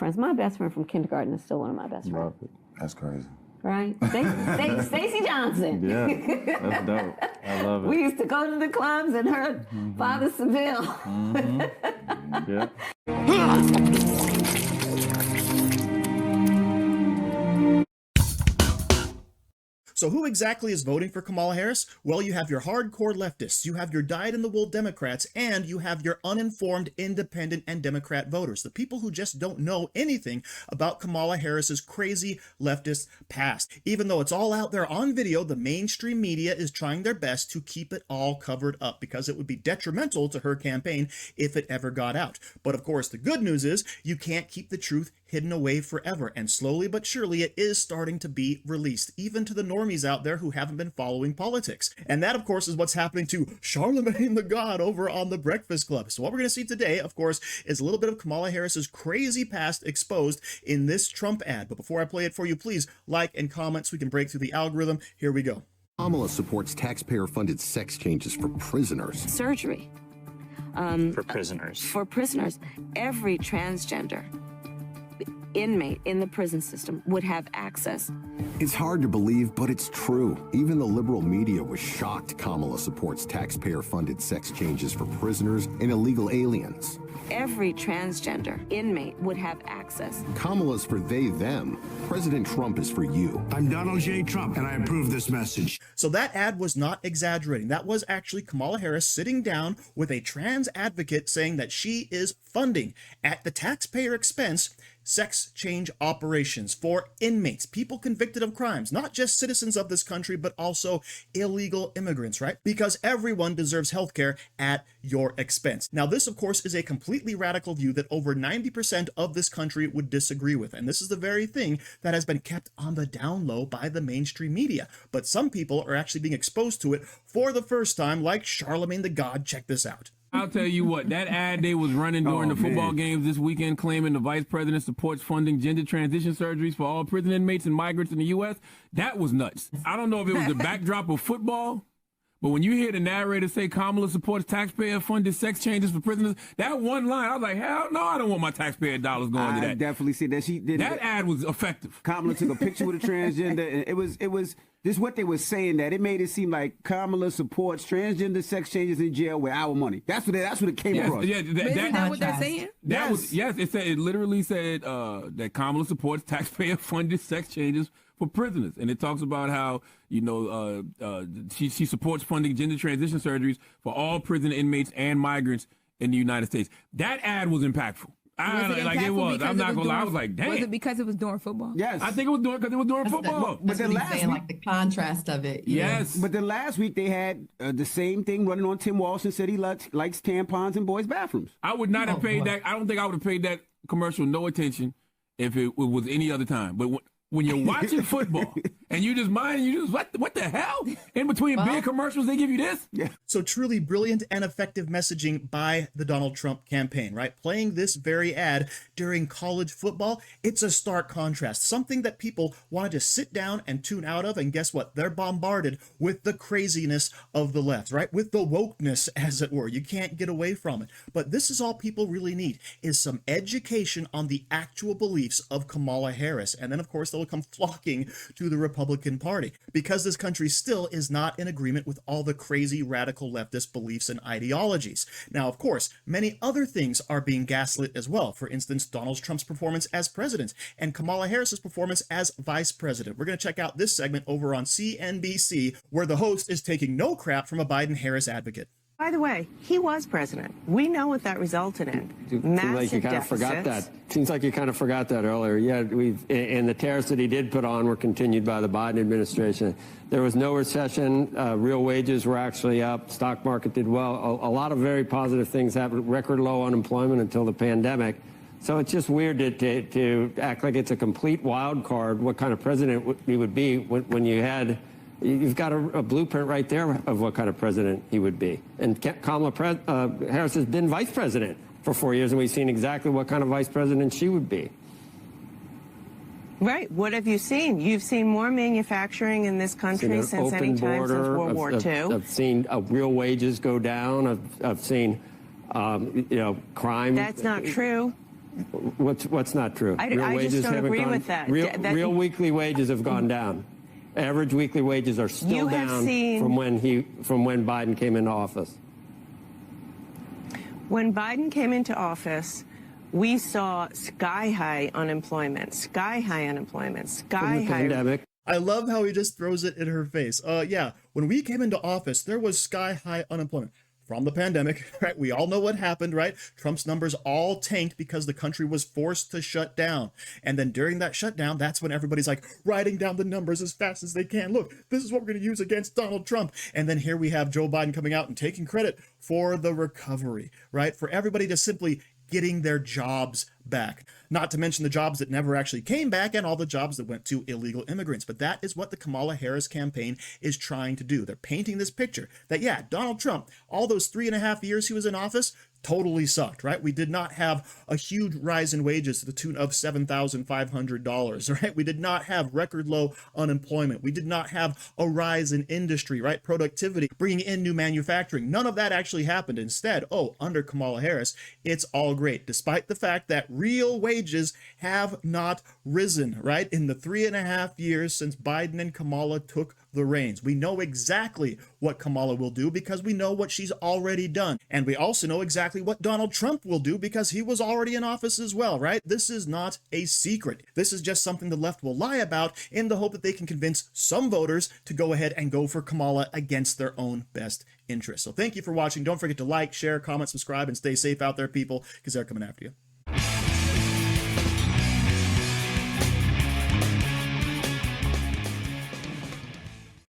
friends. My best friend from kindergarten is still one of my best friends. That's crazy. Right? Stacey Johnson. Yeah, that's dope. I love it. We used to go to the clubs and her father Seville. Yeah. So who exactly is voting for Kamala Harris? Well, you have your hardcore leftists, you have your dyed-in-the-wool Democrats, and you have your uninformed independent and Democrat voters, the people who just don't know anything about Kamala Harris's crazy leftist past. Even though it's all out there on video, the mainstream media is trying their best to keep it all covered up because it would be detrimental to her campaign if it ever got out. But of course, the good news is you can't keep the truth hidden away forever, and slowly but surely it is starting to be released, even to the normies out there who haven't been following politics. And that, of course, is what's happening to Charlamagne Tha God over on The Breakfast Club. So what we're going to see today, of course, is a little bit of Kamala Harris's crazy past exposed in this Trump ad. But before I play it for you, please like and comment so we can break through the algorithm. Here we go. Kamala supports taxpayer-funded sex changes for prisoners. Surgery. For prisoners. For prisoners. Every transgender inmate in the prison system would have access. It's hard to believe, but it's true. Even the liberal media was shocked Kamala supports taxpayer-funded sex changes for prisoners and illegal aliens. Every transgender inmate would have access. Kamala's for they, them. President Trump is for you. I'm Donald J. Trump, and I approve this message. So that ad was not exaggerating. That was actually Kamala Harris sitting down with a trans advocate saying that she is funding, at the taxpayer expense, sex change operations for inmates, people convicted of crimes, not just citizens of this country, but also illegal immigrants, right? Because everyone deserves healthcare at your expense. Now, this, of course, is a completely radical view that over 90% of this country would disagree with. And this is the very thing that has been kept on the down low by the mainstream media. But some people are actually being exposed to it for the first time, like Charlamagne Tha God. Check this out. I'll tell you what, that ad they was running during the football games this weekend claiming the vice president supports funding gender transition surgeries for all prison inmates and migrants in the U.S., that was nuts. I don't know if it was the backdrop of football, but when you hear the narrator say Kamala supports taxpayer-funded sex changes for prisoners, that one line, I was like, hell no, I don't want my taxpayer dollars going to that. I definitely see that. She did that ad was effective. Kamala took a picture with a transgender, and it was this is what they were saying, that it made it seem like Kamala supports transgender sex changes in jail with our money. That's what it came across. Yeah, Isn't that what they're saying? It literally said that Kamala supports taxpayer-funded sex changes for prisoners, and it talks about how she supports funding gender transition surgeries for all prison inmates and migrants in the United States. That ad was impactful. It was. I'm not gonna lie. I was like, damn. Was it because it was during football? Yes. I think it was because it was during football. But then last week, like the contrast of it. Yes. But then last week they had the same thing running on Tim Walsh and said he likes tampons in boys' bathrooms. I would not have paid that. I don't think I would have paid that commercial no attention if it was any other time. But when you're watching football and what the hell? In between beer commercials, they give you this? Yeah. So truly brilliant and effective messaging by the Donald Trump campaign, right? Playing this very ad during college football, it's a stark contrast. Something that people wanted to sit down and tune out of, and guess what? They're bombarded with the craziness of the left, right? With the wokeness, as it were. You can't get away from it. But this is all people really need, is some education on the actual beliefs of Kamala Harris. And then, of course, they'll come flocking to the Republican Party, because this country still is not in agreement with all the crazy radical leftist beliefs and ideologies. Now, of course, many other things are being gaslit as well. For instance, Donald Trump's performance as president and Kamala Harris's performance as vice president. We're going to check out this segment over on CNBC, where the host is taking no crap from a Biden-Harris advocate. By the way, he was president. We know what that resulted in. Massive deficits. Seems like you kind of forgot that earlier. Yeah, and the tariffs that he did put on were continued by the Biden administration. There was no recession. Real wages were actually up. Stock market did well. A lot of very positive things happened. Record low unemployment until the pandemic. So it's just weird to act like it's a complete wild card what kind of president he would be when you've got a blueprint right there of what kind of president he would be. And Kamala Harris has been vice president for 4 years, and we've seen exactly what kind of vice president she would be. Right. What have you seen? You've seen more manufacturing in this country since any time since World War II. I've seen real wages go down. I've seen, crime. That's not true. What's not true? I just don't agree with that. Real weekly wages have gone down. Average weekly wages are still down from when Biden came into office. When Biden came into office, we saw sky-high unemployment, sky-high unemployment, sky-high. Pandemic. I love how he just throws it in her face. Yeah, when we came into office, there was sky-high unemployment from the pandemic, right? We all know what happened, right? Trump's numbers all tanked because the country was forced to shut down. And then during that shutdown, that's when everybody's like writing down the numbers as fast as they can. Look, this is what we're going to use against Donald Trump. And then here we have Joe Biden coming out and taking credit for the recovery, right? For everybody to simply getting their jobs back. Not to mention the jobs that never actually came back and all the jobs that went to illegal immigrants. But that is what the Kamala Harris campaign is trying to do. They're painting this picture that, yeah, Donald Trump, all those 3.5 years he was in office, totally sucked, right? We did not have a huge rise in wages to the tune of $7,500, right? We did not have record low unemployment. We did not have a rise in industry, right? Productivity, bringing in new manufacturing. None of that actually happened. Instead, under Kamala Harris, it's all great, despite the fact that real wages have not risen, right? In the 3.5 years since Biden and Kamala took the reins. We know exactly what Kamala will do because we know what she's already done. And we also know exactly what Donald Trump will do because he was already in office as well, right? This is not a secret. This is just something the left will lie about in the hope that they can convince some voters to go ahead and go for Kamala against their own best interests. So thank you for watching. Don't forget to like, share, comment, subscribe, and stay safe out there, people, because they're coming after you.